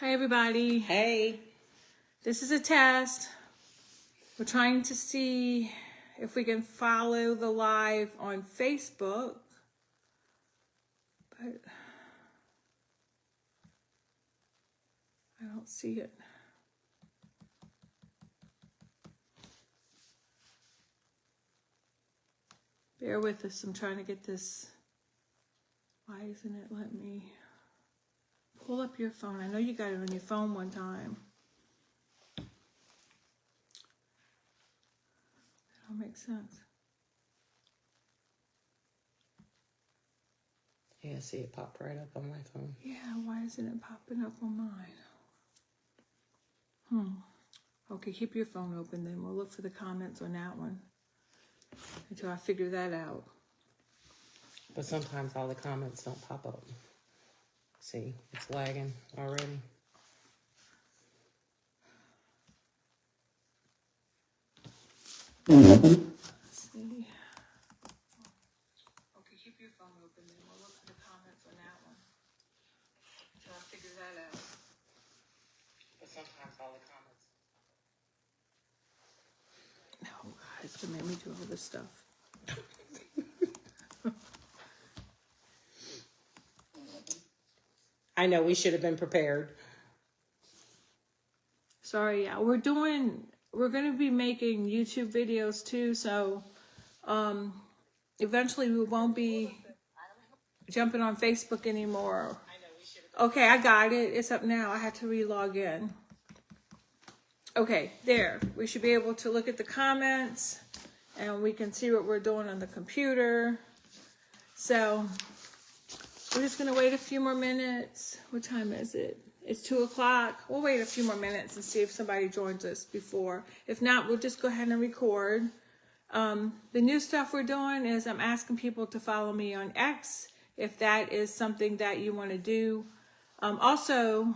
Hi, everybody. Hey. This is a test. We're trying to see if we can follow the live on Facebook. But I don't see it. Bear with us. I'm trying to get this. Why isn't it letting me pull up your phone? I know you got it on your phone one time. That don't make sense. Yeah, see it popped right up on my phone. Yeah, why isn't it popping up on mine? Okay, keep your phone open then. We'll look for the comments on that one until I figure that out. But sometimes all the comments don't pop up. See, it's lagging already. Let's see. Okay, keep your phone open then. We'll look for the comments on that one until I figure that out. But sometimes all the comments. No, God, it's gonna make me do all this stuff. I know we should have been prepared. Sorry, yeah, we're gonna be making YouTube videos too, so eventually we won't be jumping on Facebook anymore. Okay, I got it. It's up now. I had to re-log in. Okay, there. We should be able to look at the comments and we can see what we're doing on the computer. So we're just gonna wait a few more minutes. What time is it? It's 2 o'clock. We'll wait a few more minutes and see if somebody joins us before. If not, we'll just go ahead and record. The new stuff we're doing is I'm asking people to follow me on X if that is something that you want to do. Also,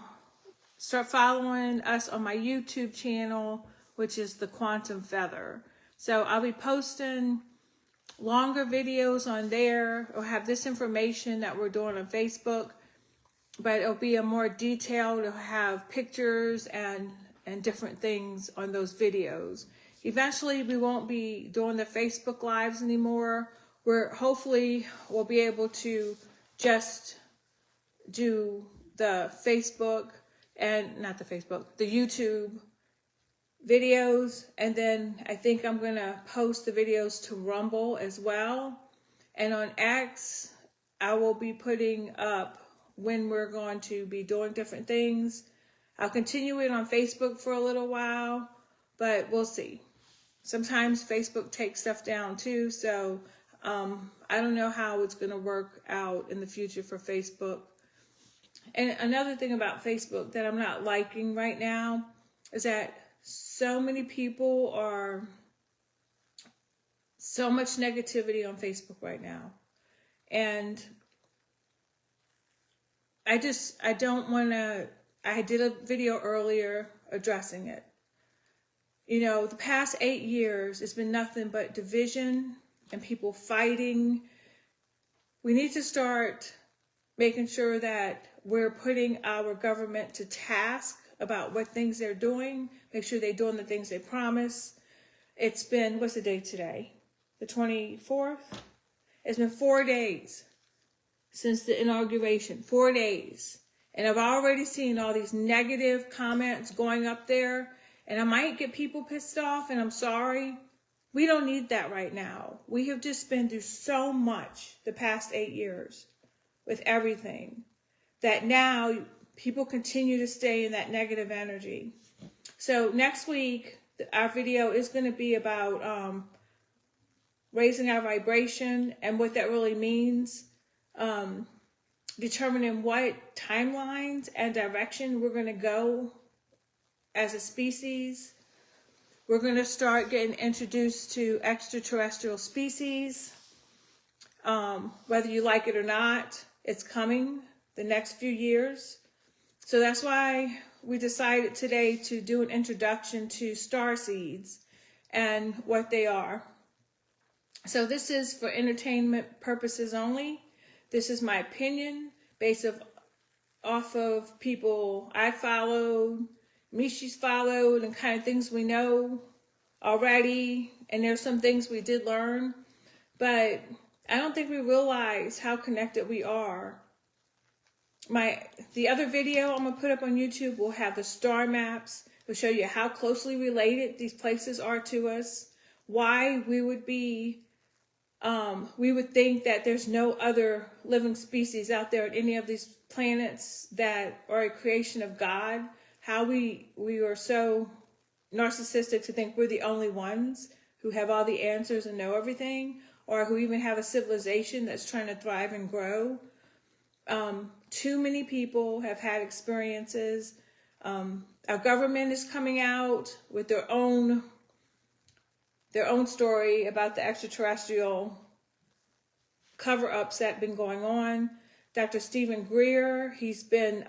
start following us on my YouTube channel, which is The Quantum Feather. So I'll be posting longer videos on there. I'll have this information that we're doing on Facebook, but it'll be a more detailed. It'll have pictures and different things on those videos. Eventually, we won't be doing the Facebook Lives anymore. Hopefully we'll be able to just do the Facebook and not the Facebook, the YouTube videos. And then I think I'm going to post the videos to Rumble as well. And on X, I will be putting up when we're going to be doing different things. I'll continue it on Facebook for a little while, but we'll see. Sometimes Facebook takes stuff down too, so I don't know how it's going to work out in the future for Facebook. And another thing about Facebook that I'm not liking right now is that so many people are, so much negativity on Facebook right now. And I don't want to, I did a video earlier addressing it. You know, the past 8 years, it's been nothing but division and people fighting. We need to start making sure that we're putting our government to task about what things they're doing. Make sure they're doing the things they promise. It's been, what's the date today? The 24th? It's been 4 days since the inauguration. 4 days. And I've already seen all these negative comments going up there. And I might get people pissed off, and I'm sorry. We don't need that right now. We have just been through so much the past 8 years with everything that now people continue to stay in that negative energy. So next week, our video is going to be about raising our vibration and what that really means, determining what timelines and direction we're going to go as a species. We're going to start getting introduced to extraterrestrial species. Whether you like it or not, it's coming the next few years. So that's why we decided today to do an introduction to star seeds and what they are. So this is for entertainment purposes only. This is my opinion based off of people I followed, Mishi's followed, and kind of things we know already. And there's some things we did learn, but I don't think we realize how connected we are. The other video I'm gonna put up on YouTube will have the star maps. It'll show you how closely related these places are to us. Why we would think that there's no other living species out there on any of these planets that are a creation of God. How we are so narcissistic to think we're the only ones who have all the answers and know everything, or who even have a civilization that's trying to thrive and grow. Too many people have had experiences. Our government is coming out with their own story about the extraterrestrial cover-ups that have been going on. Dr. Stephen Greer, he's been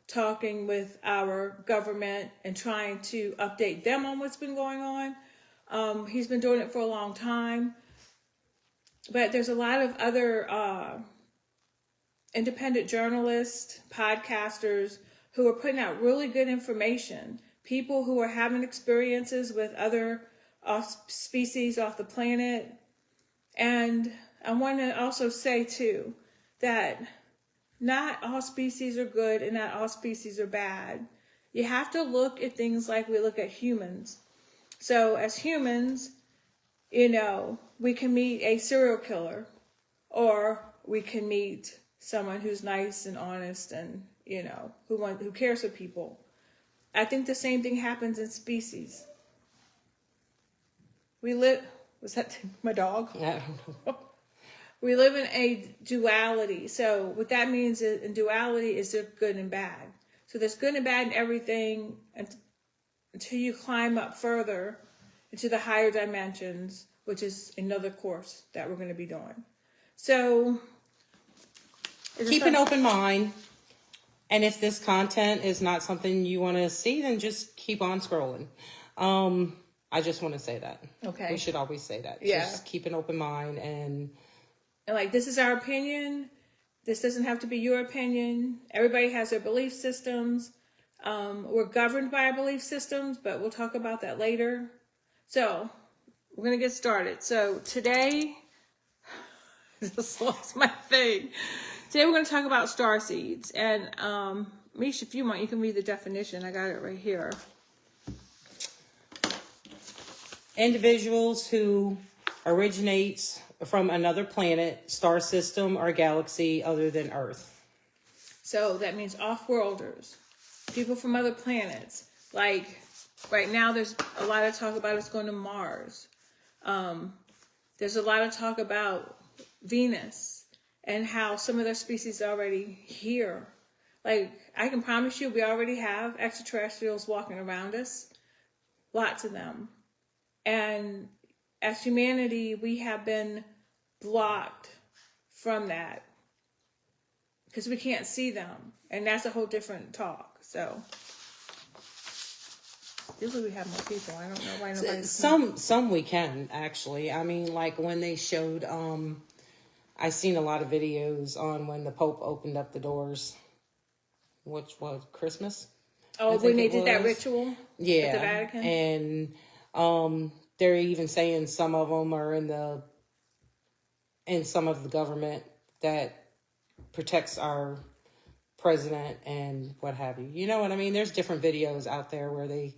talking with our government and trying to update them on what's been going on. He's been doing it for a long time. But there's a lot of other independent journalists, podcasters who are putting out really good information. People who are having experiences with other species off the planet. And I want to also say too that not all species are good and not all species are bad. You have to look at things like we look at humans. So as humans, we can meet a serial killer, or we can meet someone who's nice and honest and, who cares for people. I think the same thing happens in species. Was that my dog? Yeah. We live in a duality. So what that means in duality is there's good and bad. So there's good and bad in everything until you climb up further into the higher dimensions, which is another course that we're going to be doing. So keep an open mind. And if this content is not something you want to see, then just keep on scrolling. I just want to say that. Okay. We should always say that. Yeah. Just keep an open mind and like, this is our opinion. This doesn't have to be your opinion. Everybody has their belief systems. We're governed by our belief systems, but we'll talk about that later. So we're going to get started. So today, I just lost my thing. Today we're going to talk about starseeds. And Mish, if you want, you can read the definition. I got it right here. Individuals who originate from another planet, star system, or galaxy other than Earth. So that means off-worlders, people from other planets. Like right now, there's a lot of talk about us going to Mars. There's a lot of talk about Venus and how some of their species are already here. Like, I can promise you, we already have extraterrestrials walking around us, lots of them. And as humanity, we have been blocked from that because we can't see them. And that's a whole different talk. So usually we have more people. I don't know why nobody's... Some we can, actually. I mean, like when they showed, I seen a lot of videos on when the Pope opened up the doors, which was Christmas. Oh, when they did that ritual? Yeah. At the Vatican? And they're even saying some of them are in some of the government that protects our president and what have you. You know what I mean? There's different videos out there where they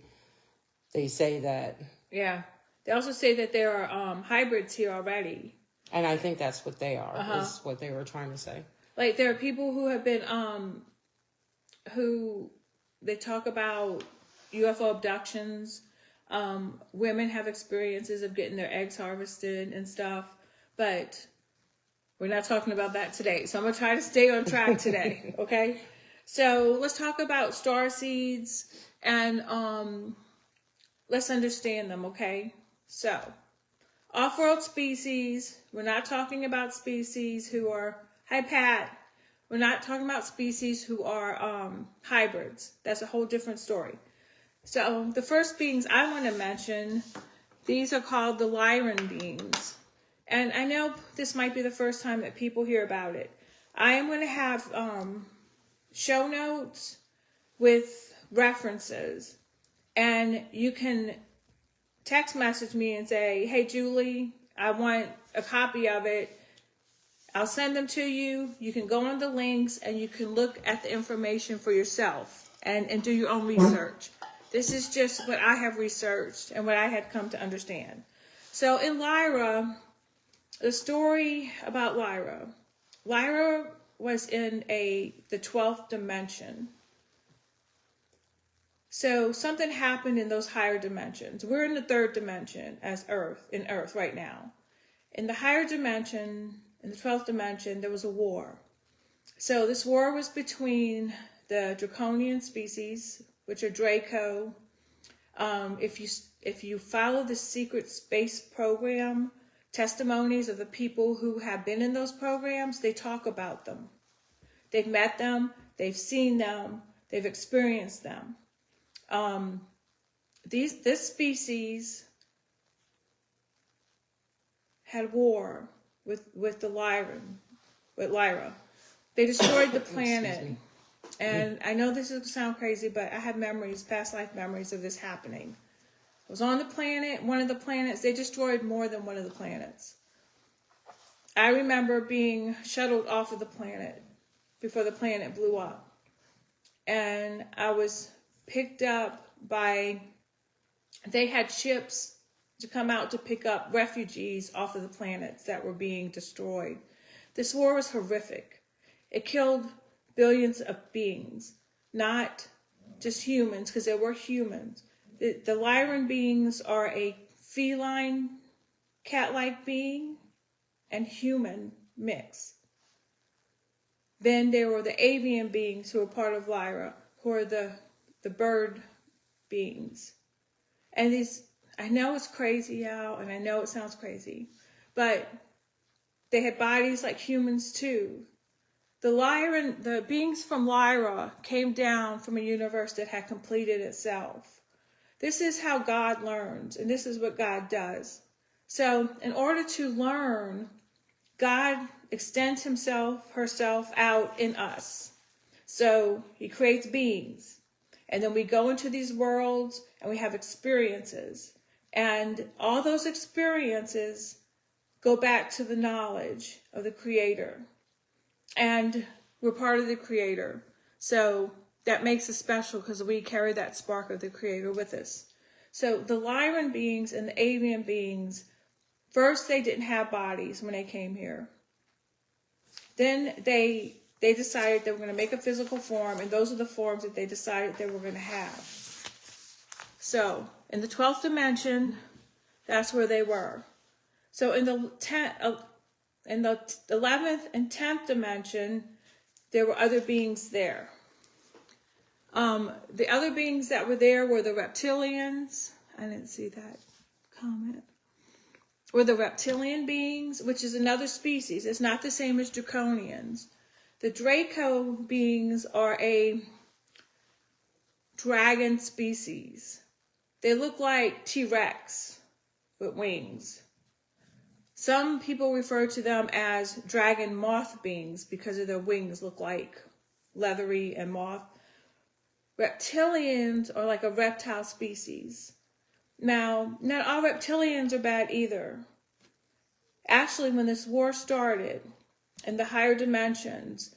say that. Yeah. They also say that there are hybrids here already. And I think that's what they are, is what they were trying to say. Like, there are people who have been, who they talk about UFO abductions. Women have experiences of getting their eggs harvested and stuff, but we're not talking about that today. So I'm going to try to stay on track today. Okay. So let's talk about starseeds and, let's understand them. Okay. So off-world species, we're not talking about species who are, hi Pat, we're not talking about species who are, hybrids. That's a whole different story. So the first beings I want to mention, these are called the Lyran beings. And I know this might be the first time that people hear about it. I am going to have show notes with references, and you can text message me and say, hey, Julie, I want a copy of it. I'll send them to you. You can go on the links and you can look at the information for yourself and do your own research. This is just what I have researched and what I had come to understand. So in Lyra, the story about Lyra was in the 12th dimension. So something happened in those higher dimensions. We're in the 3rd dimension as in Earth right now. In the higher dimension, in the 12th dimension, there was a war. So this war was between the draconian species, which are Draco. If you follow the secret space program, testimonies of the people who have been in those programs, they talk about them. They've met them, they've seen them, they've experienced them. This species had war with Lyra. They destroyed the planet. And I know this is going to sound crazy, but I have memories, past life memories of this happening. I was on the planet, one of the planets. They destroyed more than one of the planets. I remember being shuttled off of the planet before the planet blew up. And I was picked up they had ships to come out to pick up refugees off of the planets that were being destroyed. This war was horrific. It killed billions of beings, not just humans, because there were humans. The Lyran beings are a feline, cat-like being and human mix. Then there were the avian beings who were part of Lyra, who are the bird beings. And I know it's crazy, Al, and I know it sounds crazy, but they had bodies like humans too. The beings from Lyra came down from a universe that had completed itself. This is how God learns, and this is what God does. So in order to learn, God extends herself out in us. So he creates beings. And then we go into these worlds and we have experiences. And all those experiences go back to the knowledge of the Creator. And we're part of the Creator. So that makes us special because we carry that spark of the Creator with us. So the Lyran beings and the avian beings, first they didn't have bodies when they came here. Then they decided they were going to make a physical form, and those are the forms that they decided they were going to have. So in the 12th dimension, that's where they were. So in the 11th and 10th dimension, there were other beings there. The other beings that were there were the reptilians. I didn't see that comment. Were the reptilian beings, which is another species. It's not the same as draconians. The Draco beings are a dragon species. They look like T-Rex with wings. Some people refer to them as dragon moth beings because of their wings look like leathery and moth. Reptilians are like a reptile species. Now, not all reptilians are bad either. Actually, when this war started in the higher dimensions,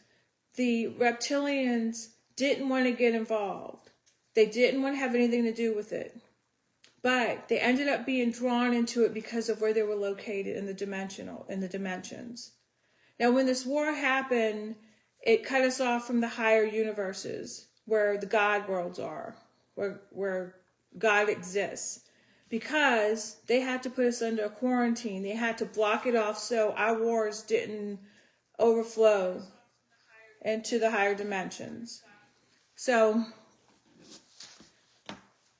the reptilians didn't want to get involved. They didn't want to have anything to do with it. But they ended up being drawn into it because of where they were located in the dimensions. Now, when this war happened, it cut us off from the higher universes where the God worlds are, where God exists. Because they had to put us under a quarantine. They had to block it off so our wars didn't overflow into the higher dimensions. So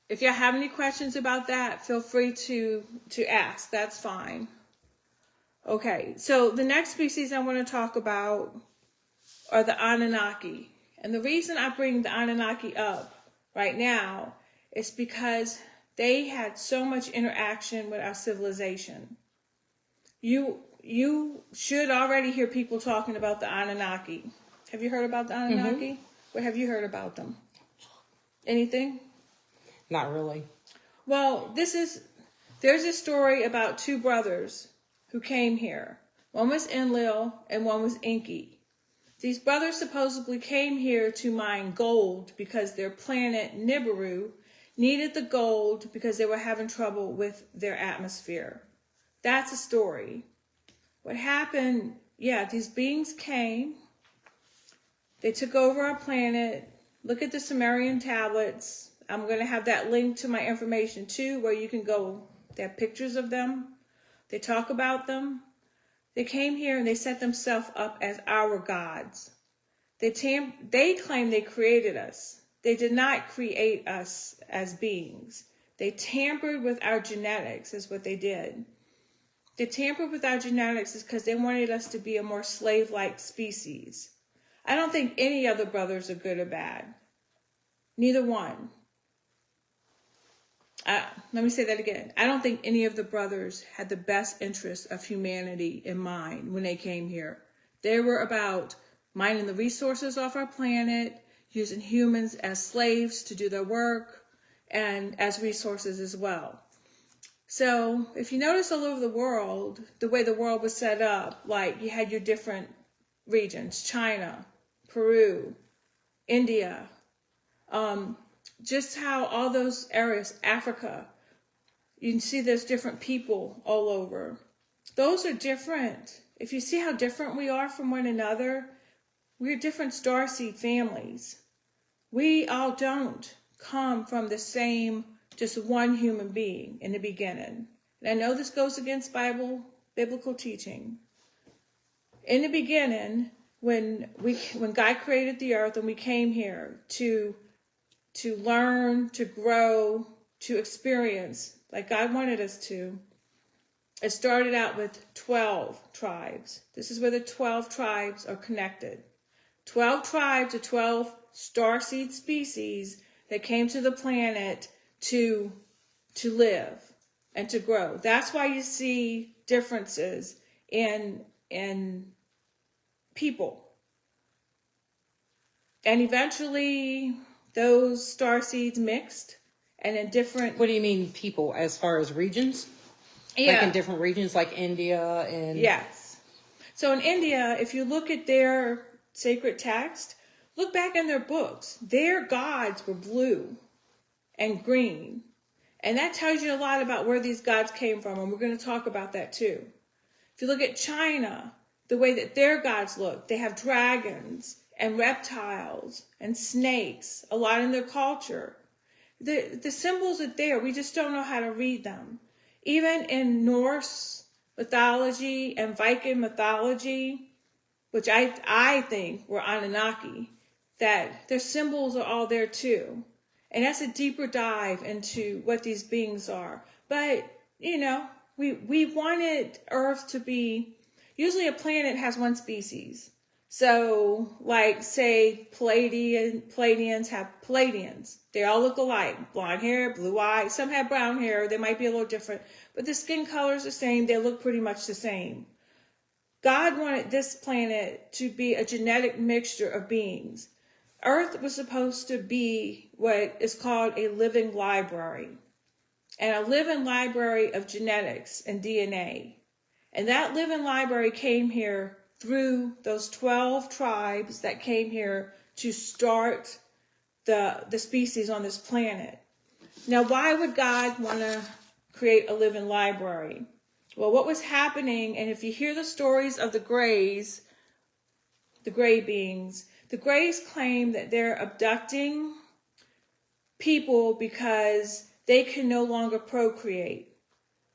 if you have any questions about that, feel free to ask. That's fine. Okay, so the next species I want to talk about are the Anunnaki. And the reason I bring the Anunnaki up right now is because they had so much interaction with our civilization. You should already hear people talking about the Anunnaki. Have you heard about the Anunnaki? What have you heard about them? Anything? Not really. Well, there's a story about two brothers who came here. One was Enlil and one was Enki. These brothers supposedly came here to mine gold because their planet Nibiru needed the gold because they were having trouble with their atmosphere. That's a story. What happened, these beings came. They took over our planet. Look at the Sumerian tablets. I'm going to have that link to my information too, where you can go. They have pictures of them. They talk about them. They came here and they set themselves up as our gods. They claim they created us. They did not create us as beings. They tampered with our genetics is what they did. They tampered with our genetics is because they wanted us to be a more slave-like species. I don't think any other brothers are good or bad. Neither one. Let me say that again. I don't think any of the brothers had the best interest of humanity in mind when they came here. They were about mining the resources off our planet, using humans as slaves to do their work, and as resources as well. So if you notice all over the world, the way the world was set up, like you had your different regions, China, Peru, India, just how all those areas, Africa, you can see there's different people all over. Those are different. If you see how different we are from one another, we're different starseed families. We all don't come from the same, just one human being in the beginning. And I know this goes against biblical teaching. In the beginning, when God created the earth and we came here to learn, to grow, to experience, like God wanted us to, it started out with 12 tribes. This is where the 12 tribes are connected. 12 tribes or 12 starseed species that came to the planet to live and to grow. That's why you see differences in people. And eventually those starseeds mixed and in different... What do you mean people as far as regions? Like in different regions like India and... Yes. So in India, if you look at their sacred text, look back in their books. Their gods were blue and green. And that tells you a lot about where these gods came from. And we're going to talk about that too. If you look at China, the way that their gods look, they have dragons and reptiles and snakes, a lot in their culture. The symbols are there. We just don't know how to read them. Even in Norse mythology and Viking mythology, which I think were Anunnaki, that their symbols are all there too. And that's a deeper dive into what these beings are. But, we wanted Earth to be, usually a planet has one species. So, like, say, Pleiadians have Pleiadians. They all look alike. Blonde hair, blue eyes. Some have brown hair. They might be a little different. But the skin color is the same. They look pretty much the same. God wanted this planet to be a genetic mixture of beings. Earth was supposed to be what is called a living library. And a living library of genetics and DNA. And that living library came here through those 12 tribes that came here to start the species on this planet. Now, why would God want to create a living library? Well, what was happening, and if you hear the stories of the Greys, the Grey beings, the Greys claim that they're abducting people because they can no longer procreate,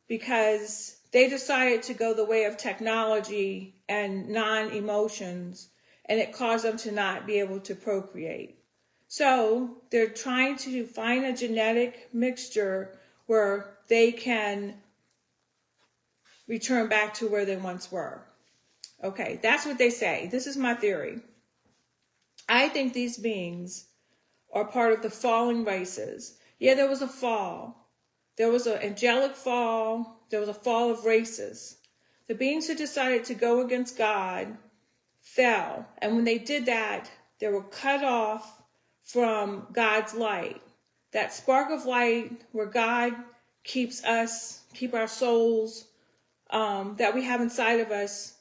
because they decided to go the way of technology and non-emotions, and it caused them to not be able to procreate. So they're trying to find a genetic mixture where they can return back to where they once were. Okay, that's what they say. This is my theory. I think these beings are part of the falling races. Yeah, there was a fall. There was an angelic fall. There was a fall of races. The beings who decided to go against God fell. And when they did that, They were cut off from God's light. That spark of light where God keep our souls that we have inside of us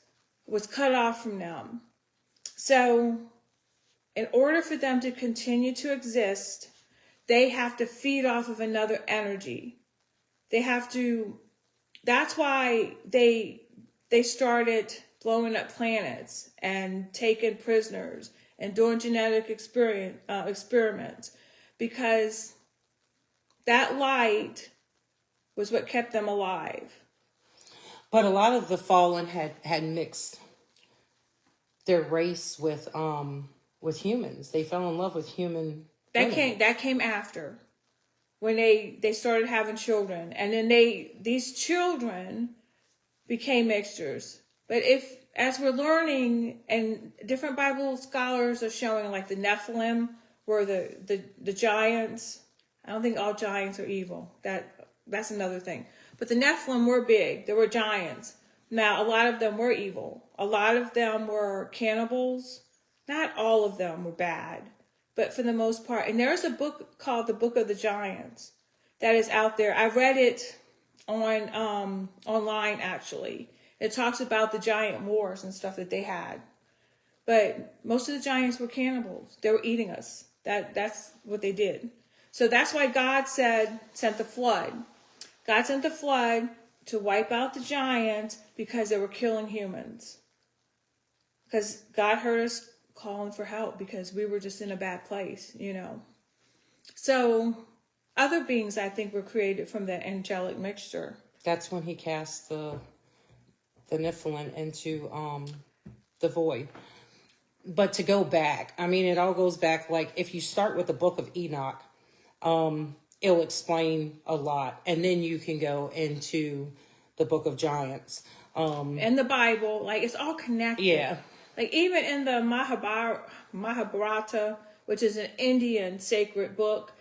was cut off from them. So in order for them to continue to exist, they have to feed off of another energy. That's why they started blowing up planets and taking prisoners and doing genetic experiments, because that light was what kept them alive. But a lot of the fallen had mixed their race with humans. They fell in love with human. That came after, when they started having children, and then these children became mixtures. But as we're learning, and different Bible scholars are showing, like the Nephilim were the giants. I don't think all giants are evil. That's another thing. But the Nephilim were big. They were giants. Now, a lot of them were evil. A lot of them were cannibals. Not all of them were bad, but for the most part. And there's a book called The Book of the Giants that is out there. I read it on online, actually. It talks about the giant wars and stuff that they had. But most of the giants were cannibals. They were eating us. That's what they did. So that's why God sent the flood. God sent the flood to wipe out the giants because they were killing humans. Because God heard us calling for help because we were just in a bad place, So other beings, I think, were created from the angelic mixture. That's when he cast the Nephilim into the void. But to go back, it all goes back. Like, if you start with the book of Enoch, it'll explain a lot. And then you can go into the book of Giants. And the Bible, like, it's all connected. Yeah. Like, even in the Mahabharata, which is an Indian sacred book,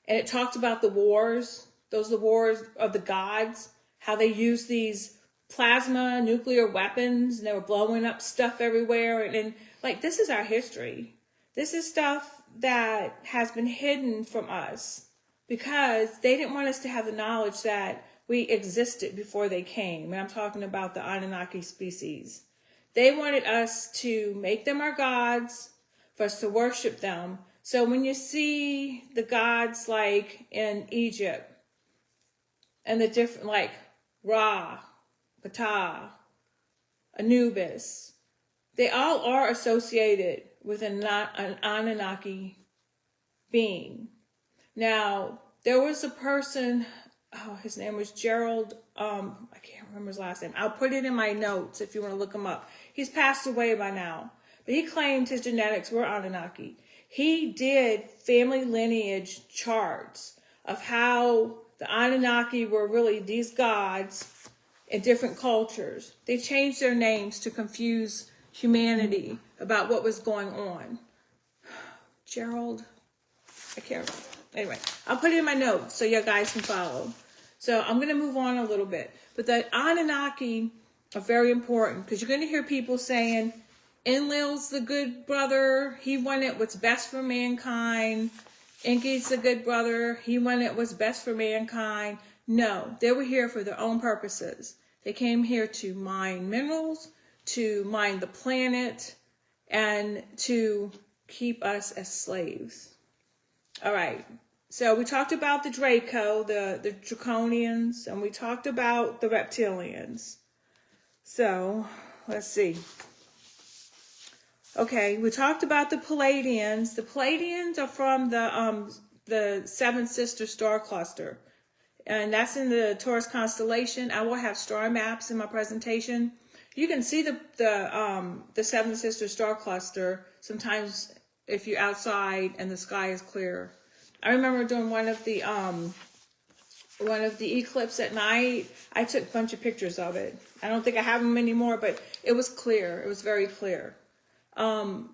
and it talks about the wars. Those are the wars of the gods, how they used these plasma nuclear weapons, and they were blowing up stuff everywhere. And like, this is our history. This is stuff that has been hidden from us because they didn't want us to have the knowledge that we existed before they came. And I'm talking about the Anunnaki species. They wanted us to make them our gods, for us to worship them. So when you see the gods like in Egypt, and the different, like Ra, Ptah, Anubis, they all are associated with an Anunnaki being. Now, there was a person, his name was Gerald, I can't remember his last name. I'll put it in my notes if you want to look him up. He's passed away by now, but he claimed his genetics were Anunnaki. He did family lineage charts of how the Anunnaki were really these gods in different cultures. They changed their names to confuse humanity about what was going on. Gerald, I can't remember. Anyway, I'll put it in my notes so you guys can follow. So I'm going to move on a little bit. But the Anunnaki are very important because you're going to hear people saying, Enlil's the good brother. He wanted what's best for mankind. Enki's the good brother. He wanted what's best for mankind. No, they were here for their own purposes. They came here to mine minerals, to mine the planet, and to keep us as slaves. All right. So we talked about the Draco, the Draconians, and we talked about the reptilians. So let's see. Okay, we talked about the Pleiadians. The Pleiadians are from the Seven Sister Star Cluster, and that's in the Taurus constellation. I will have star maps in my presentation. You can see the Seven Sister Star Cluster sometimes if you're outside and the sky is clear. I remember doing one of the eclipse at night. I took a bunch of pictures of it. I don't think I have them anymore, but it was clear. It was very clear. So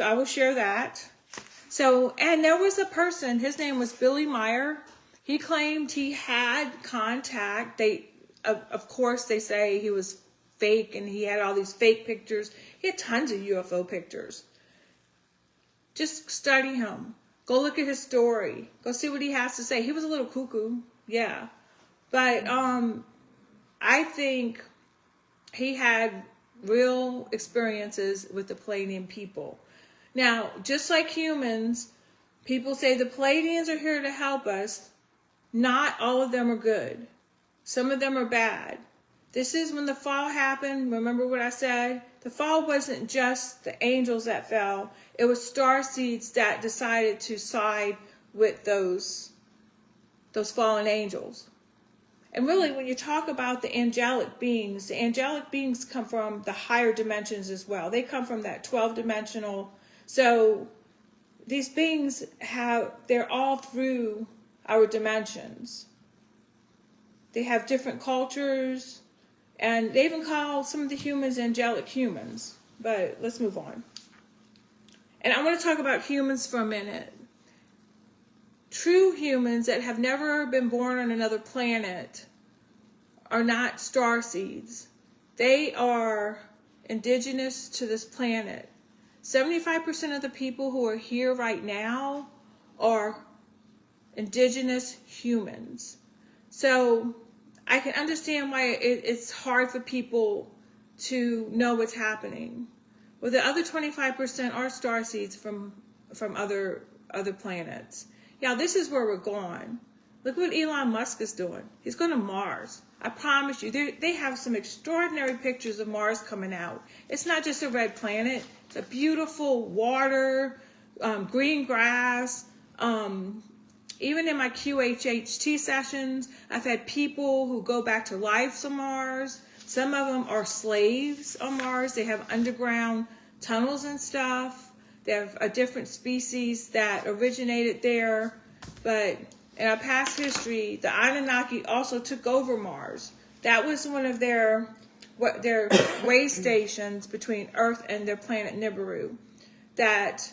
I will share that. So, and there was a person, his name was Billy Meyer. He claimed he had contact. Of course, they say he was fake, and he had all these fake pictures. He had tons of UFO pictures. Just study him. Go look at his story. Go see what he has to say. He was a little cuckoo, yeah. But I think he had real experiences with the Pleiadian people. Now, just like humans, people say the Pleiadians are here to help us. Not all of them are good. Some of them are bad. This is when the fall happened. Remember what I said? The fall wasn't just the angels that fell. It was star seeds that decided to side with those fallen angels. And really, when you talk about the angelic beings come from the higher dimensions as well. They come from that 12-dimensional. So these beings they're all through our dimensions. They have different cultures, and they even call some of the humans angelic humans. But let's move on. And I want to talk about humans for a minute. True humans that have never been born on another planet are not starseeds. They are indigenous to this planet. 75% of the people who are here right now are indigenous humans. So I can understand why it's hard for people to know what's happening. Well, the other 25% are starseeds from other planets. Yeah, this is where we're going. Look what Elon Musk is doing. He's going to Mars. I promise you, they have some extraordinary pictures of Mars coming out. It's not just a red planet. It's a beautiful water, green grass. Even in my QHHT sessions, I've had people who go back to life on Mars. Some of them are slaves on Mars. They have underground tunnels and stuff. They have a different species that originated there. But in our past history, the Anunnaki also took over Mars. That was one of their way stations between Earth and their planet Nibiru. That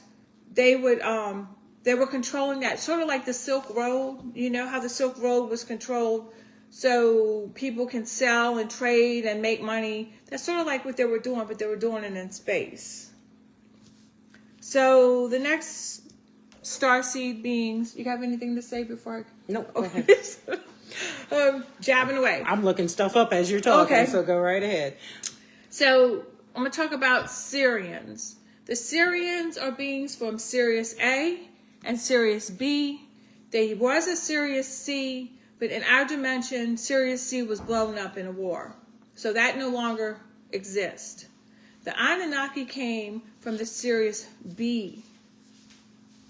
they were controlling that, sort of like the Silk Road. You know how the Silk Road was controlled so people can sell and trade and make money. That's sort of like what they were doing, but they were doing it in space. So the next starseed beings, you have anything to say before I... Nope, go ahead. Jabbing away. I'm looking stuff up as you're talking, okay. So go right ahead. So I'm going to talk about Sirians. The Sirians are beings from Sirius A and Sirius B. There was a Sirius C, but in our dimension, Sirius C was blown up in a war. So that no longer exists. The Anunnaki came from the Sirius B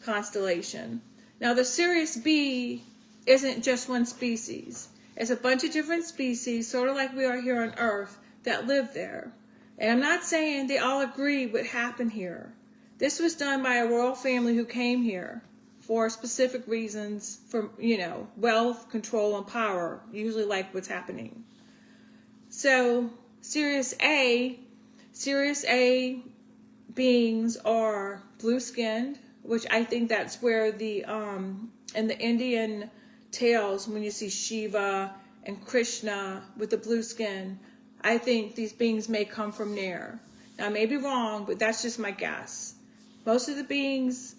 constellation. Now the Sirius B isn't just one species. It's a bunch of different species, sort of like we are here on Earth, that live there. And I'm not saying they all agree what happened here. This was done by a royal family who came here for specific reasons, for, wealth, control, and power, usually like what's happening. So Sirius A beings are blue-skinned, which I think that's where in the Indian tales, when you see Shiva and Krishna with the blue skin, I think these beings may come from there. Now, I may be wrong, but that's just my guess. Most of the beings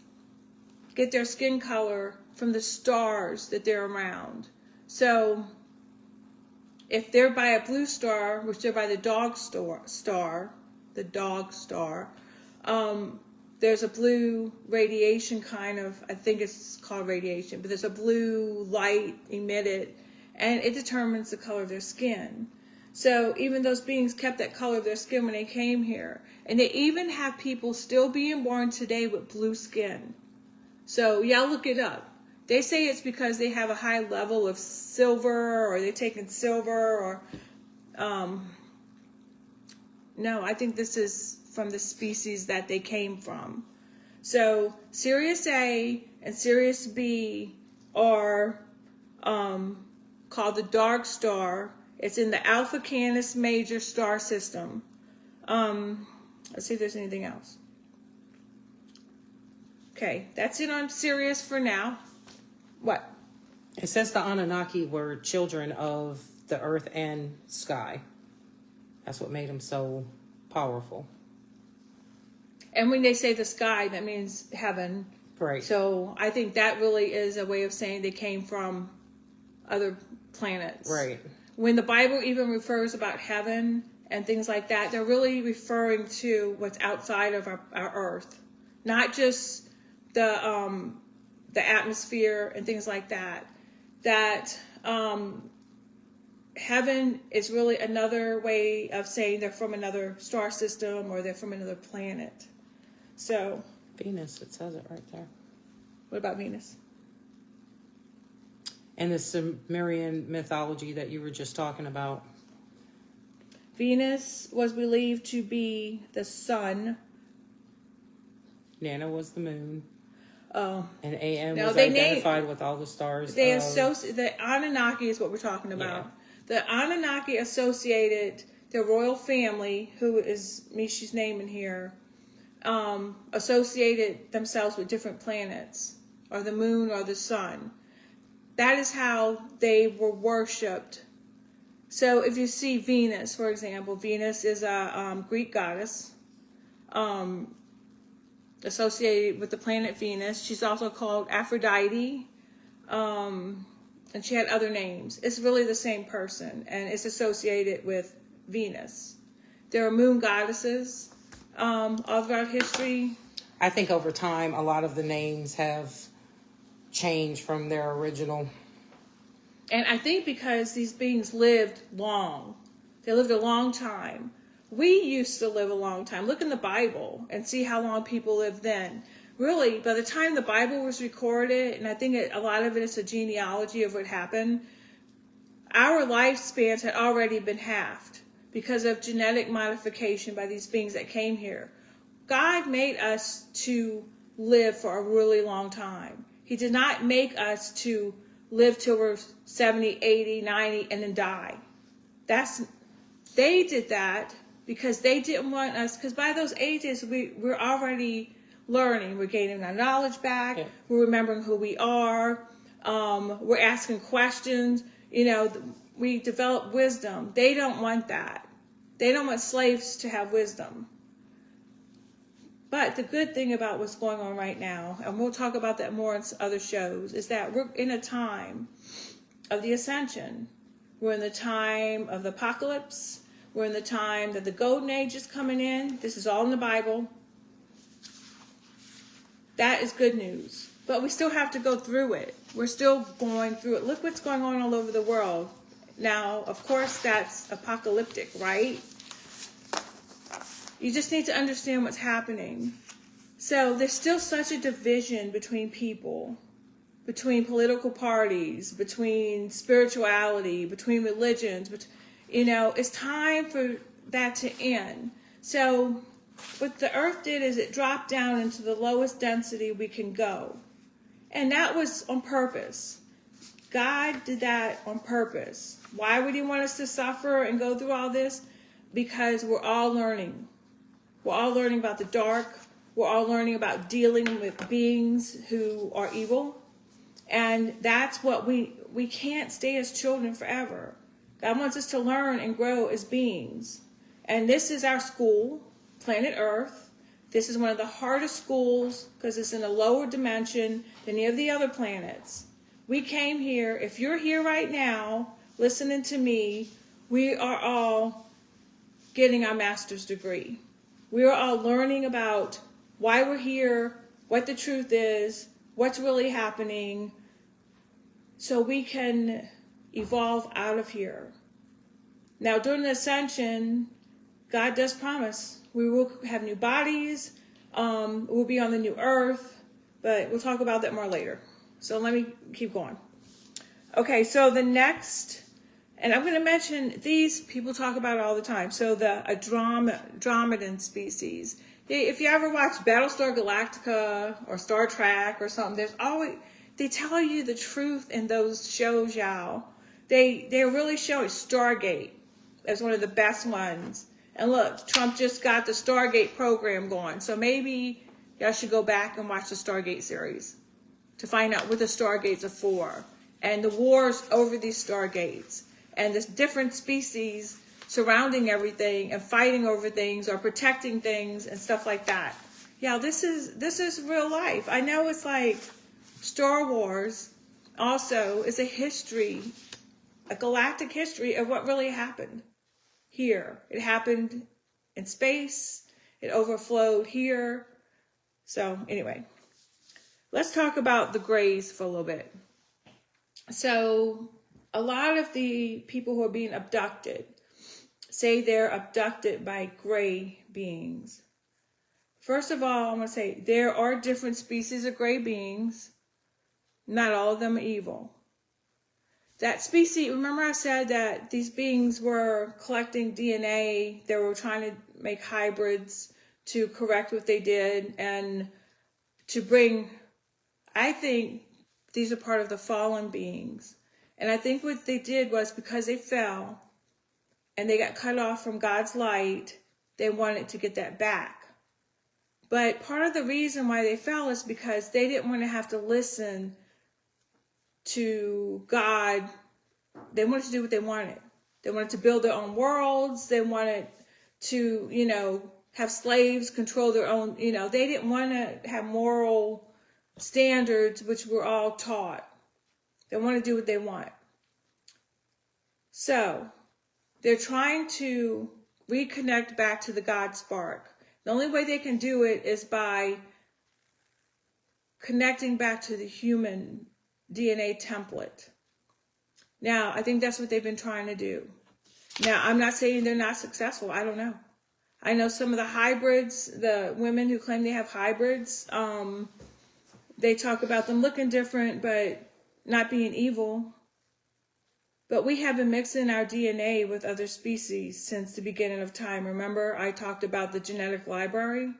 get their skin color from the stars that they're around. So if they're by a blue star, which they're by the dog star, there's a blue radiation kind of, I think it's called radiation, but there's a blue light emitted, and it determines the color of their skin. So even those beings kept that color of their skin when they came here. And they even have people still being born today with blue skin. So y'all look it up. They say it's because they have a high level of silver, or they're taking silver, or no, I think this is from the species that they came from. So Sirius A and Sirius B are called the Dark Star. It's in the Alpha Canis Major star system. Let's see if there's anything else. Okay, that's it on Sirius for now. What? It says the Anunnaki were children of the earth and sky. That's what made them so powerful. And when they say the sky, that means heaven. Right. So I think that really is a way of saying they came from other planets. Right. When the Bible even refers about heaven and things like that, they're really referring to what's outside of our earth, not just the atmosphere and things like that. That heaven is really another way of saying they're from another star system or they're from another planet. So Venus, it says it right there. what about Venus? And the Sumerian mythology that you were just talking about. Venus was believed to be the sun. Nana was the moon. Oh, And AM no, was they identified with all the stars. they associate the Anunnaki is what we're talking about. Yeah. The Anunnaki associated the royal family, who is Mishi's name in here, associated themselves with different planets, or the moon, or the sun. That is how they were worshipped. So if you see Venus, for example, Venus is a Greek goddess associated with the planet Venus. She's also called Aphrodite, and she had other names. It's really the same person, and it's associated with Venus. There are moon goddesses all throughout history. I think over time, a lot of the names have changed from their original. And I think because these beings lived long, they lived a long time. We used to live a long time. Look in the Bible and see how long people lived then. Really, by the time the Bible was recorded, and I think a lot of it is a genealogy of what happened, our lifespans had already been halved because of genetic modification by these beings that came here. God made us to live for a really long time. He did not make us to live till we're 70, 80, 90, and then die. They did that because they didn't want us, because by those ages, we're already learning. We're gaining our knowledge back. Yeah. We're remembering who we are. We're asking questions. We develop wisdom. They don't want that. They don't want slaves to have wisdom. But the good thing about what's going on right now, and we'll talk about that more in other shows, is that we're in a time of the ascension. We're in the time of the apocalypse. We're in the time that the golden age is coming in. This is all in the Bible. That is good news. But we still have to go through it. We're still going through it. Look what's going on all over the world. Now, of course, that's apocalyptic, right? You just need to understand what's happening. So there's still such a division between people, between political parties, between spirituality, between religions. It's time for that to end. So what the earth did is it dropped down into the lowest density we can go. And that was on purpose. God did that on purpose. Why would he want us to suffer and go through all this? Because we're all learning. We're all learning about the dark. We're all learning about dealing with beings who are evil. And that's what we can't stay as children forever. God wants us to learn and grow as beings. And this is our school, planet Earth. This is one of the hardest schools because it's in a lower dimension than any of the other planets. We came here. If you're here right now, listening to me, we are all getting our master's degree. We are all learning about why we're here, what the truth is, what's really happening, so we can evolve out of here. Now, during the ascension, God does promise we will have new bodies, we'll be on the new earth, but we'll talk about that more later. So let me keep going. Okay, so the next, and I'm going to mention these people talk about it all the time. So the Andromedan species. If you ever watch Battlestar Galactica or Star Trek or something, they tell you the truth in those shows, y'all. They're really showing Stargate as one of the best ones. And look, Trump just got the Stargate program going. So maybe y'all should go back and watch the Stargate series to find out what the Stargates are for. And the wars over these Stargates. And the different species surrounding everything and fighting over things or protecting things and stuff like that. Yeah, this is real life. I know it's like Star Wars also is a history, a galactic history of what really happened here. It happened in space. It overflowed here. So anyway, let's talk about the Greys for a little bit. So a lot of the people who are being abducted say they're abducted by gray beings. First of all, I'm going to say there are different species of gray beings. Not all of them are evil. That species, remember I said that these beings were collecting DNA. They were trying to make hybrids to correct what they did and to bring, I think these are part of the fallen beings. And I think what they did was because they fell and they got cut off from God's light, they wanted to get that back. But part of the reason why they fell is because they didn't want to have to listen to God. They wanted to do what they wanted. They wanted to build their own worlds. They wanted to, have slaves control their own, they didn't want to have moral standards, which we're all taught. They want to do what they want. So they're trying to reconnect back to the God spark. The only way they can do it is by connecting back to the human DNA template. Now, I think that's what they've been trying to do. Now, I'm not saying they're not successful. I don't know. I know some of the hybrids, the women who claim they have hybrids, they talk about them looking different, but not being evil. But we have been mixing our DNA with other species since the beginning of time. Remember, I talked about the genetic library?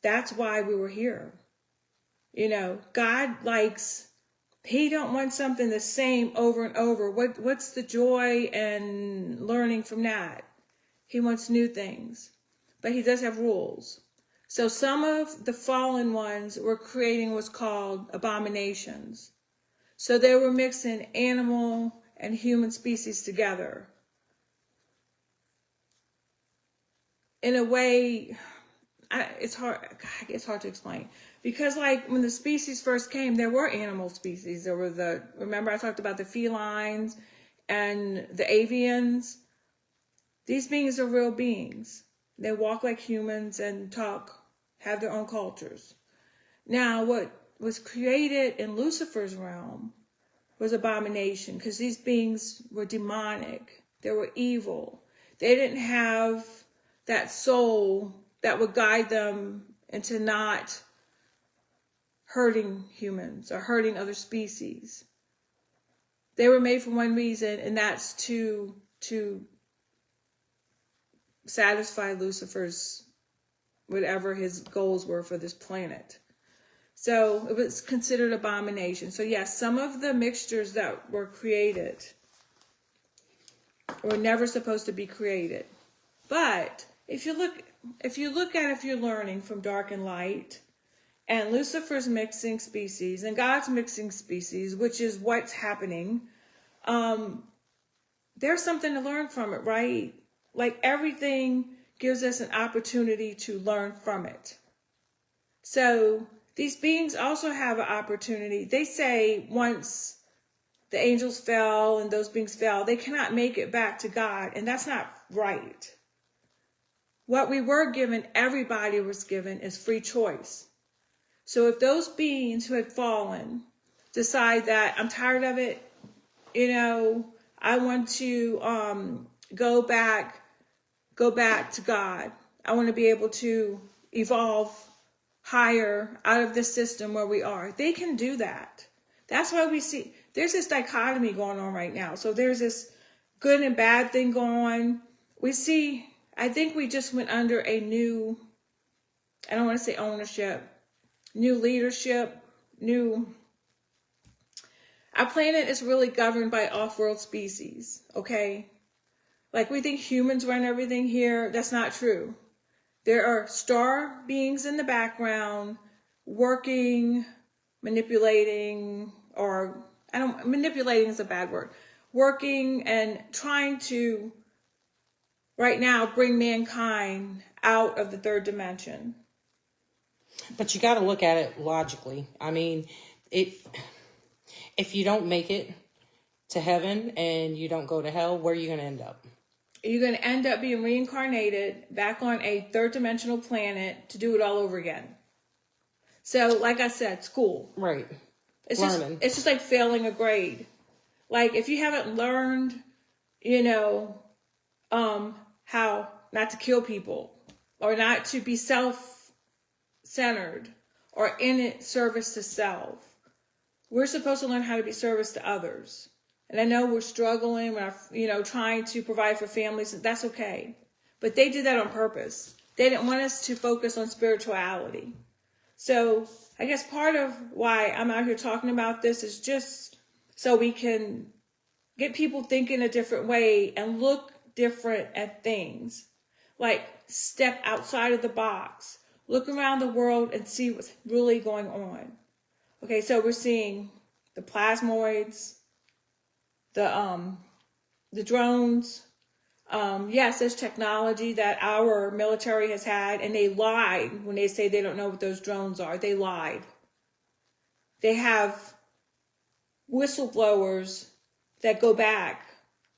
That's why we were here. God likes, he don't want something the same over and over. What's the joy and learning from that? He wants new things. But he does have rules. So some of the fallen ones were creating what's called abominations. So they were mixing animal and human species together in a way, it's hard to explain. Because like when the species first came, there were animal species. There were remember I talked about the felines and the avians. These beings are real beings. They walk like humans and talk, have their own cultures. Now, what was created in Lucifer's realm was abomination, because these beings were demonic. They were evil. They didn't have that soul that would guide them into not hurting humans or hurting other species. They were made for one reason, and that's to satisfy Lucifer's, whatever his goals were for this planet. So it was considered abomination. So yes, some of the mixtures that were created were never supposed to be created. But if you look at if you're learning from dark and light, and Lucifer's mixing species and God's mixing species, which is what's happening, there's something to learn from it, right? Like everything gives us an opportunity to learn from it. So these beings also have an opportunity. They say once the angels fell and those beings fell, they cannot make it back to God. And that's not right. What we were given, everybody was given, is free choice. So if those beings who had fallen decide that I'm tired of it, I want to go back to God. I want to be able to evolve higher out of this system where we are. They can do that. That's why we see there's this dichotomy going on right now. So there's this good and bad thing going on. I think we just went under a new, I don't want to say ownership, new leadership, our planet is really governed by off-world species, okay? Like we think humans run everything here. That's not true. There are star beings in the background working, manipulating, manipulating is a bad word, working and trying to right now bring mankind out of the third dimension. But you got to look at it logically. I mean, if you don't make it to heaven and you don't go to hell, where are you going to end up? You're going to end up being reincarnated back on a third dimensional planet to do it all over again. So, like I said, school. Right. It's Learning. It's just like failing a grade. Like if you haven't learned, you know, how not to kill people or not to be self-centered or in it service to self. We're supposed to learn how to be service to others. And I know we're struggling, we're, trying to provide for families. That's okay. But they did that on purpose. They didn't want us to focus on spirituality. So I guess part of why I'm out here talking about this is just so we can get people thinking a different way and look different at things. Like step outside of the box. Look around the world and see what's really going on. Okay, so we're seeing the plasmoids, the drones. Yes, there's technology that our military has had, and they lied when they say they don't know what those drones are. They lied. They have whistleblowers that go back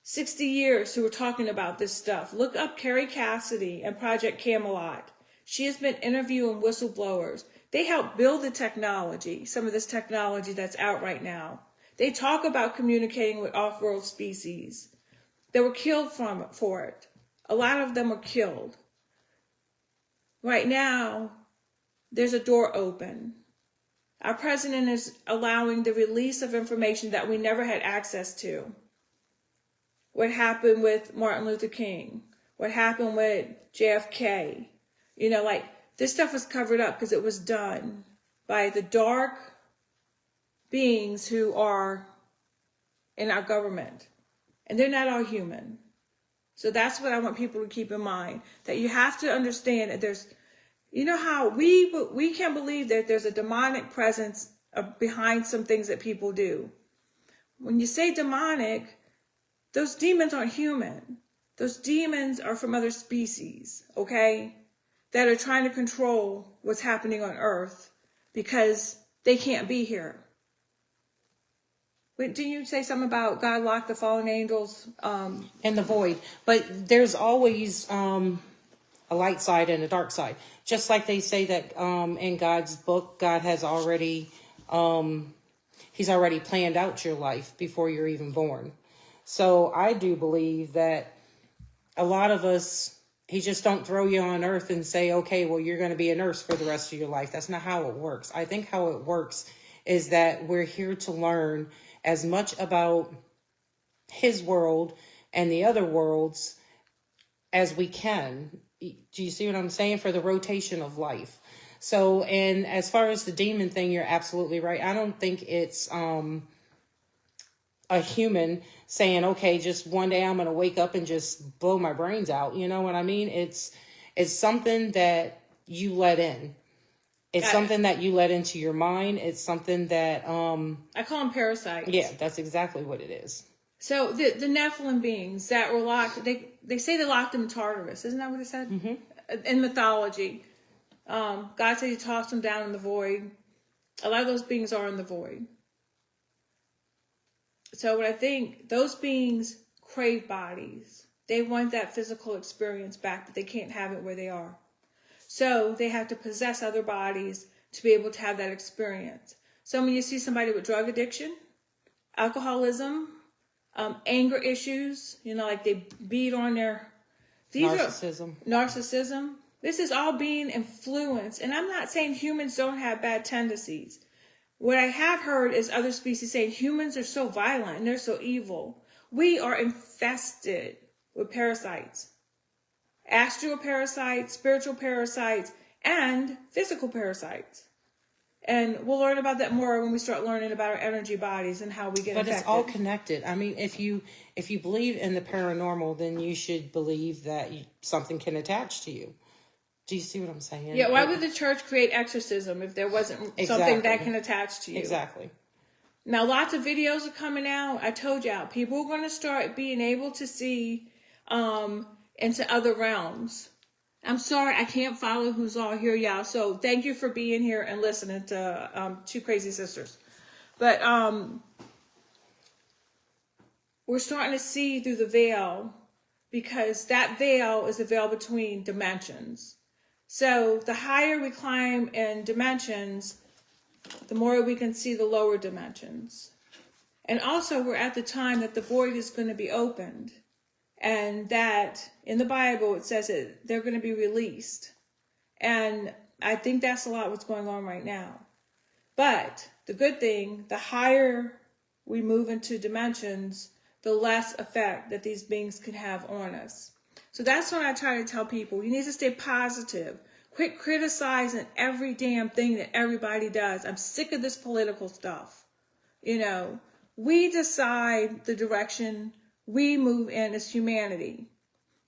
60 years who were talking about this stuff. Look up Carrie Cassidy and Project Camelot. She has been interviewing whistleblowers. They helped build the technology, some of this technology that's out right now. They talk about communicating with off-world species. They were killed for it. A lot of them were killed. Right now, there's a door open. Our president is allowing the release of information that we never had access to. What happened with Martin Luther King? What happened with JFK? This stuff was covered up because it was done by the dark beings who are in our government. And they're not all human. So that's what I want people to keep in mind. That you have to understand that there's, how we can't believe that there's a demonic presence behind some things that people do. When you say demonic, those demons aren't human. Those demons are from other species, okay? That are trying to control what's happening on Earth because they can't be here. Wait, didn't you say something about God locked the fallen angels? In the void. But there's always a light side and a dark side. Just like they say that in God's book, God has already, he's already planned out your life before you're even born. So I do believe that a lot of us, he just don't throw you on earth and say, okay, well, you're going to be a nurse for the rest of your life. That's not how it works. I think how it works is that we're here to learn as much about his world and the other worlds as we can. Do you see what I'm saying? For the rotation of life. So, and as far as the demon thing, you're absolutely right. I don't think it's a human saying, okay, just one day I'm going to wake up and just blow my brains out. You know what I mean? It's something that you let in. It's something that you let into your mind. It's something that I call them parasites. Yeah, that's exactly what it is. So the Nephilim beings that were locked, they say they locked them in Tartarus. Isn't that what it said? Mm-hmm. In mythology. God said he tossed them down in the void. A lot of those beings are in the void. So what I think, those beings crave bodies. They want that physical experience back, but they can't have it where they are. So they have to possess other bodies to be able to have that experience. So when you see somebody with drug addiction, alcoholism, anger issues, like they beat on their... Narcissism. This is all being influenced. And I'm not saying humans don't have bad tendencies. What I have heard is other species saying humans are so violent and they're so evil. We are infested with parasites. Astral parasites, spiritual parasites, and physical parasites. And we'll learn about that more when we start learning about our energy bodies and how we get infected. But it's all connected. I mean, if you believe in the paranormal, then you should believe that something can attach to you. Do you see what I'm saying? Yeah, why would the church create exorcism if there wasn't something that can attach to you? Exactly. Now, lots of videos are coming out. I told y'all, people are going to start being able to see into other realms. I'm sorry, I can't follow who's all here, y'all. So thank you for being here and listening to Two Crazy Sisters. But we're starting to see through the veil, because that veil is the veil between dimensions. So the higher we climb in dimensions, the more we can see the lower dimensions. And also, we're at the time that the void is going to be opened. And that in the Bible, it says that they're going to be released. And I think that's a lot what's going on right now. But the good thing, the higher we move into dimensions, the less effect that these beings can have on us. So that's what I try to tell people. You need to stay positive. Quit criticizing every damn thing that everybody does. I'm sick of this political stuff. You know, we decide the direction we move in as humanity.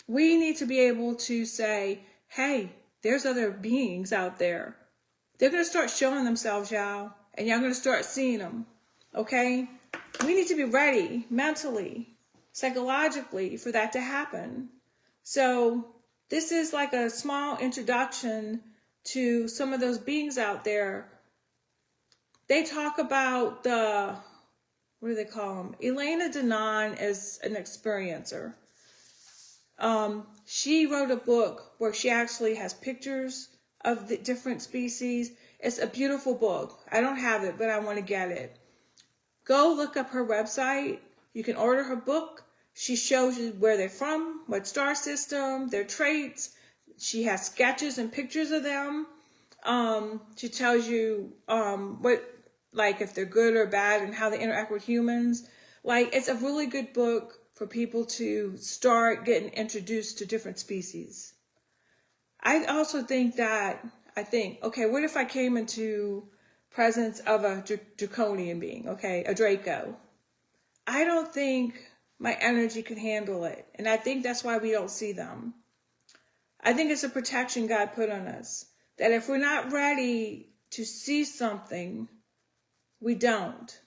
We need to be able to say, hey, there's other beings out there. They're going to start showing themselves, y'all, and y'all going to start seeing them, okay? We need to be ready mentally, psychologically for that to happen. So this is like a small introduction to some of those beings out there. They talk about what do they call them? Elena Danaan is an experiencer. She wrote a book where she actually has pictures of the different species. It's a beautiful book. I don't have it, but I want to get it. Go look up her website. You can order her book. She shows you where they're from, what star system, their traits. She has sketches and pictures of them. She tells you what, like, if they're good or bad and how they interact with humans. Like, it's a really good book for people to start getting introduced to different species. I also think that, okay, what if I came into presence of a draconian being, okay, a Draco? I don't think my energy could handle it. And I think that's why we don't see them. I think it's a protection God put on us. That if we're not ready to see something, we don't.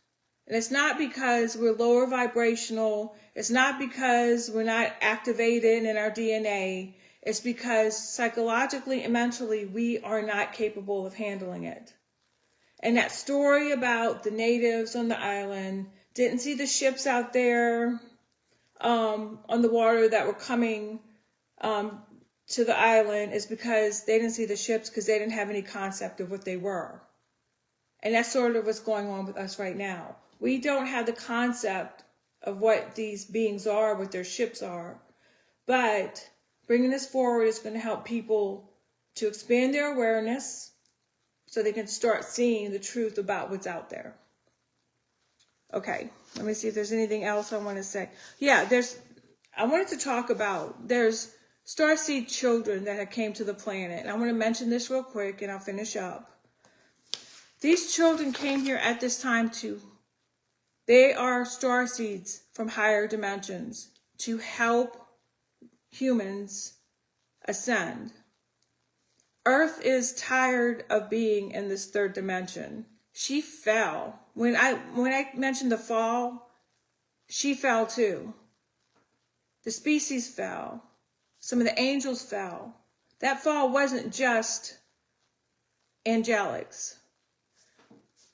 And it's not because we're lower vibrational. It's not because we're not activated in our DNA. It's because psychologically and mentally, we are not capable of handling it. And that story about the natives on the island didn't see the ships out there on the water that were coming to the island is because they didn't see the ships because they didn't have any concept of what they were. And that's sort of what's going on with us right now. We don't have the concept of what these beings are, what their ships are. But bringing this forward is going to help people to expand their awareness so they can start seeing the truth about what's out there. Okay, let me see if there's anything else I want to say. Yeah, I wanted to talk about, there's starseed children that have came to the planet. And I want to mention this real quick and I'll finish up. These children came here at this time they are starseeds from higher dimensions to help humans ascend. Earth is tired of being in this third dimension. She fell. When I mentioned the fall, she fell too. The species fell. Some of the angels fell. That fall wasn't just angelics.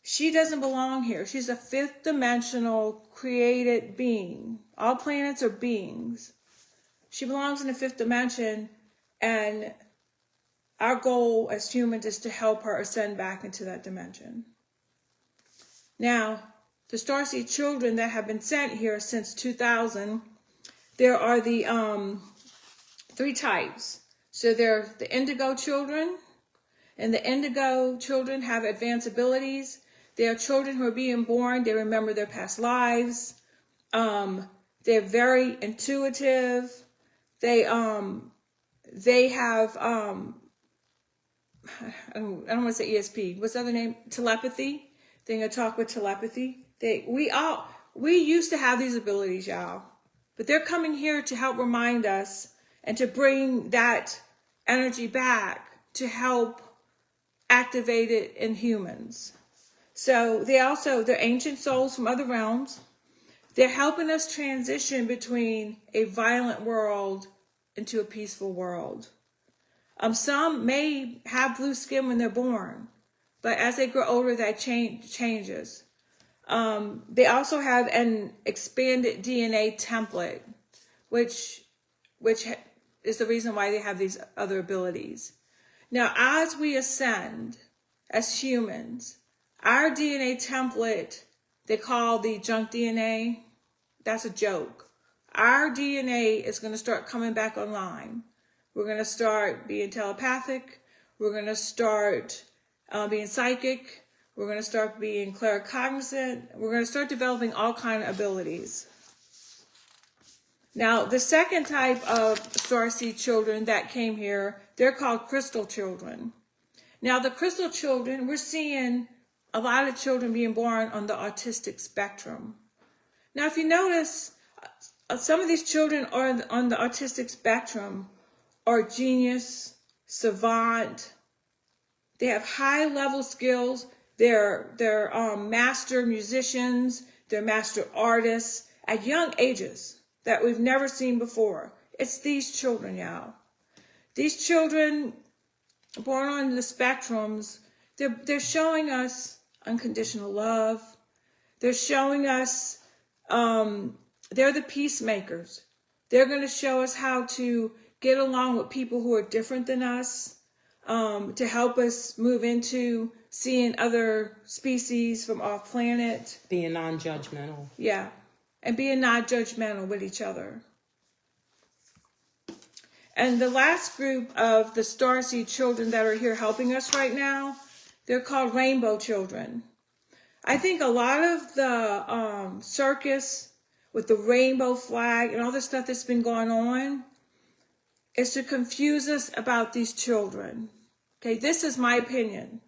She doesn't belong here. She's a fifth dimensional created being. All planets are beings. She belongs in the fifth dimension, and our goal as humans is to help her ascend back into that dimension. Now, the starseed children that have been sent here since 2000, there are the 3 types. So they're the indigo children, and the indigo children have advanced abilities. They are children who are being born. They remember their past lives. They're very intuitive. They have I don't want to say ESP. What's the other name? Telepathy. They're gonna talk with telepathy. We used to have these abilities, y'all, but they're coming here to help remind us and to bring that energy back to help activate it in humans. So they're ancient souls from other realms. They're helping us transition between a violent world into a peaceful world. Some may have blue skin when they're born, but as they grow older, that changes. They also have an expanded DNA template, which is the reason why they have these other abilities. Now, as we ascend as humans, our DNA template, they call the junk DNA, that's a joke. Our DNA is going to start coming back online. We're going to start being telepathic. We're going to start being psychic. We're going to start being claircognizant. We're going to start developing all kinds of abilities. Now, the second type of starseed children that came here, they're called crystal children. Now, the crystal children, we're seeing a lot of children being born on the autistic spectrum. Now, if you notice, some of these children are on the autistic spectrum are genius, savant. They have high-level skills. They're master musicians. They're master artists at young ages that we've never seen before. It's these children, y'all. These children born on the spectrums, they're showing us unconditional love. They're showing us they're the peacemakers. They're going to show us how to get along with people who are different than us, to help us move into seeing other species from off planet. Being non-judgmental. Yeah, and being non-judgmental with each other. And the last group of the starseed children that are here helping us right now, they're called rainbow children. I think a lot of the circus with the rainbow flag and all the stuff that's been going on is to confuse us about these children. Okay, this is my opinion.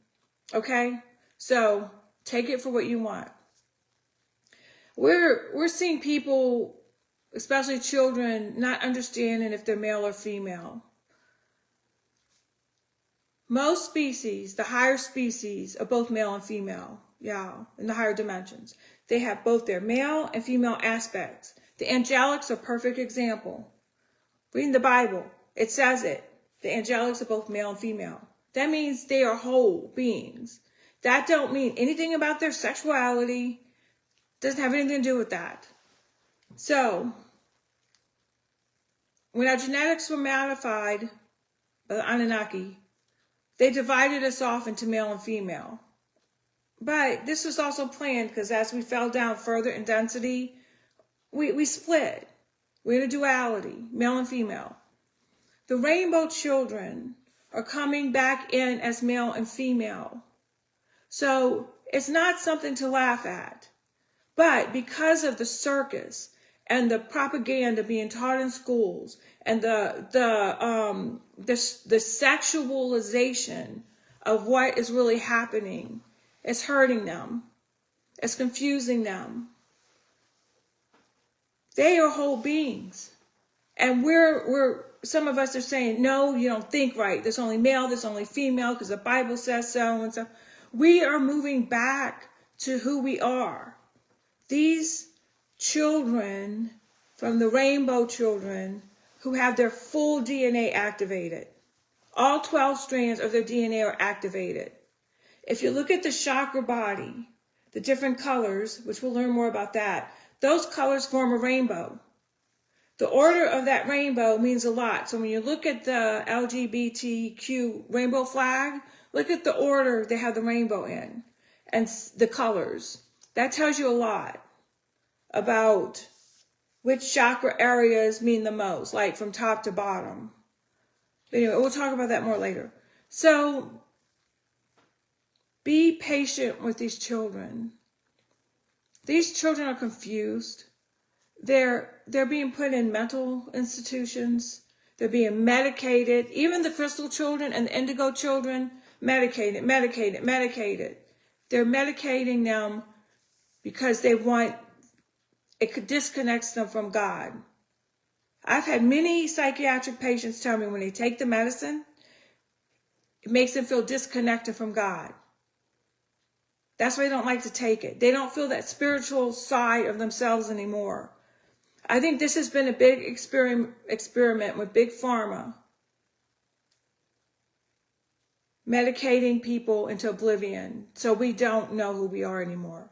Okay, so take it for what you want. We're seeing people, especially children, not understanding if they're male or female. Most species, the higher species, are both male and female, yeah, in the higher dimensions. They have both their male and female aspects. The angelics are a perfect example. Reading the Bible, it says it. The angelics are both male and female. That means they are whole beings. That don't mean anything about their sexuality. Doesn't have anything to do with that. So, when our genetics were modified by the Anunnaki, they divided us off into male and female. But this was also planned because as we fell down further in density, we split. We're in a duality, male and female. The rainbow children are coming back in as male and female. So it's not something to laugh at. But because of the circus and the propaganda being taught in schools and the sexualization of what is really happening, it's hurting them. It's confusing them. They are whole beings. And some of us are saying, no, you don't think right. There's only male, there's only female, because the Bible says so and so. We are moving back to who we are. These children from the rainbow children who have their full DNA activated. All 12 strands of their DNA are activated. If you look at the chakra body, the different colors, which we'll learn more about that, those colors form a rainbow. The order of that rainbow means a lot. So when you look at the LGBTQ rainbow flag, look at the order they have the rainbow in and the colors. That tells you a lot about which chakra areas mean the most, like from top to bottom. Anyway, we'll talk about that more later. So be patient with these children. These children are confused. They're being put in mental institutions. They're being medicated. Even the crystal children and the indigo children, medicated. They're medicating them because it disconnects them from God. I've had many psychiatric patients tell me when they take the medicine, it makes them feel disconnected from God. That's why they don't like to take it. They don't feel that spiritual side of themselves anymore. I think this has been a big experiment with Big Pharma, medicating people into oblivion so we don't know who we are anymore.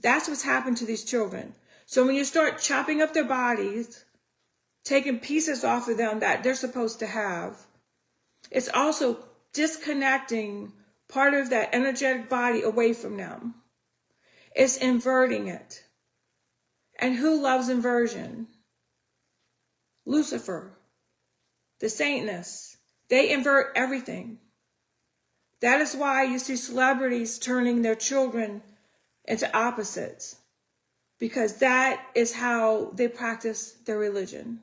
That's what's happened to these children. So when you start chopping up their bodies, taking pieces off of them that they're supposed to have, it's also disconnecting part of that energetic body away from them. It's inverting it. And who loves inversion? Lucifer, the Satanists. They invert everything. That is why you see celebrities turning their children into opposites, because that is how they practice their religion.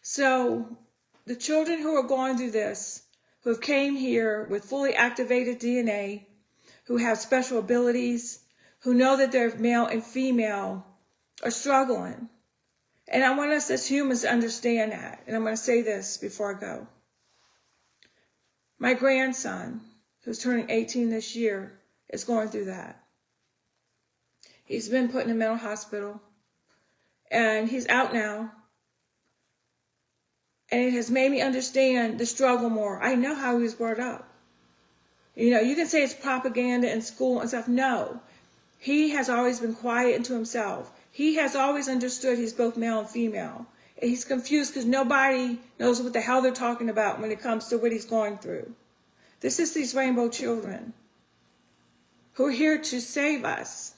So the children who are going through this, who have came here with fully activated DNA, who have special abilities, who know that they're male and female, are struggling. And I want us as humans to understand that. And I'm going to say this before I go. My grandson, who's turning 18 this year, is going through that. He's been put in a mental hospital, and he's out now. And it has made me understand the struggle more. I know how he was brought up. You know, you can say it's propaganda in school and stuff. No. He has always been quiet and to himself. He has always understood he's both male and female. And he's confused because nobody knows what the hell they're talking about when it comes to what he's going through. This is these rainbow children who are here to save us,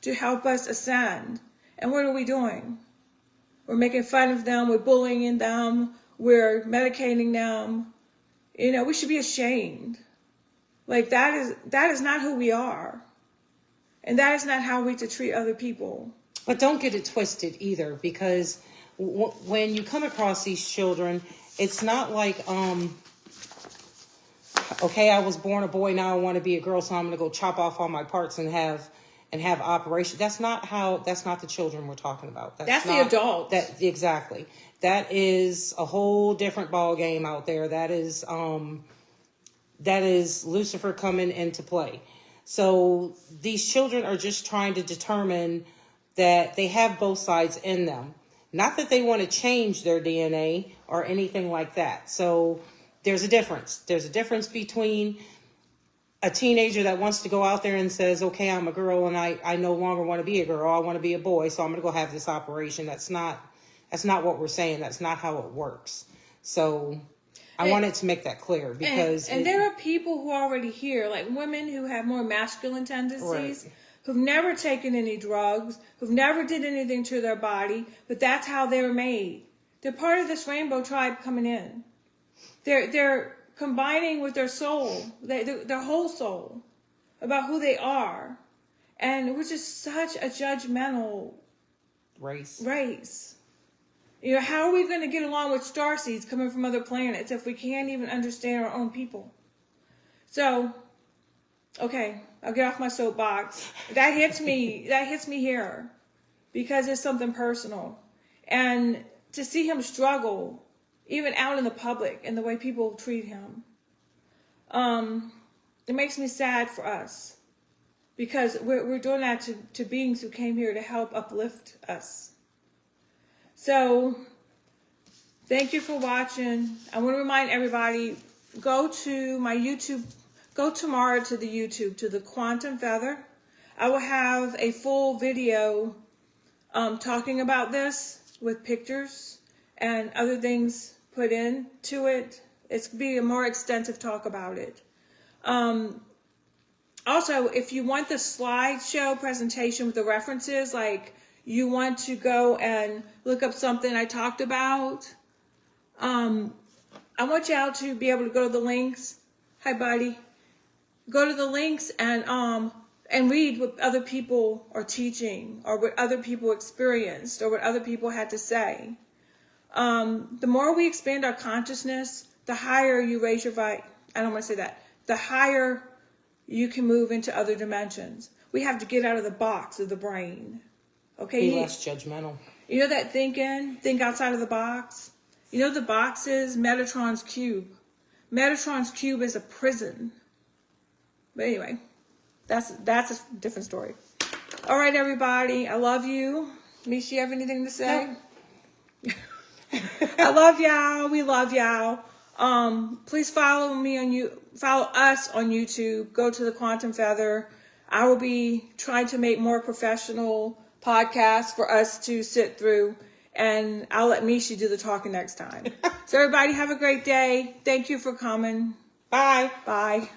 to help us ascend. And what are we doing? We're making fun of them. We're bullying them. We're medicating them. You know, we should be ashamed. Like, that is not who we are. And that is not how we to treat other people. But don't get it twisted either, because when you come across these children, it's not like, okay, I was born a boy, now I want to be a girl, so I'm going to go chop off all my parts and have operation. That's not the children we're talking about. That's the adults. Exactly. That is a whole different ball game out there. That is Lucifer coming into play. So these children are just trying to determine that they have both sides in them. Not that they want to change their DNA or anything like that. So there's a difference. There's a difference between a teenager that wants to go out there and says, okay, I'm a girl and I no longer want to be a girl. I want to be a boy, so I'm going to go have this operation. That's not what we're saying. That's not how it works. So I wanted to make that clear, because... And there are people who are already here, like women who have more masculine tendencies, right, who've never taken any drugs, who've never did anything to their body, but that's how they were made. They're part of this rainbow tribe coming in. They're combining with their soul, their whole soul, about who they are. And we're just such a judgmental race. You know, how are we going to get along with starseeds coming from other planets if we can't even understand our own people? So, okay, I'll get off my soapbox. That hits me here, because it's something personal. And to see him struggle, even out in the public, and the way people treat him, it makes me sad for us, because we're doing that to beings who came here to help uplift us. So, thank you for watching. I want to remind everybody, go to my YouTube, go tomorrow to the YouTube, to the Quantum Feather. I will have a full video talking about this with pictures and other things put into it. It's going to be a more extensive talk about it. Also, if you want the slideshow presentation with the references, like you want to go and look up something I talked about, I want you all to be able to go to the links. Hi, buddy. Go to the links and read what other people are teaching, or what other people experienced, or what other people had to say. The more we expand our consciousness, the higher you raise your I don't want to say that. The higher you can move into other dimensions. We have to get out of the box of the brain. Okay? Be less judgmental. You know that think outside of the box? You know the box is Metatron's cube. Metatron's cube is a prison. But anyway, that's a different story. All right, everybody. I love you. Misha, you have anything to say? No. I love y'all. We love y'all. Please follow us on YouTube. Go to the Quantum Feather. I will be trying to make more professional podcasts for us to sit through, and I'll let Misha do the talking next time. So everybody have a great day. Thank you for coming. Bye. Bye.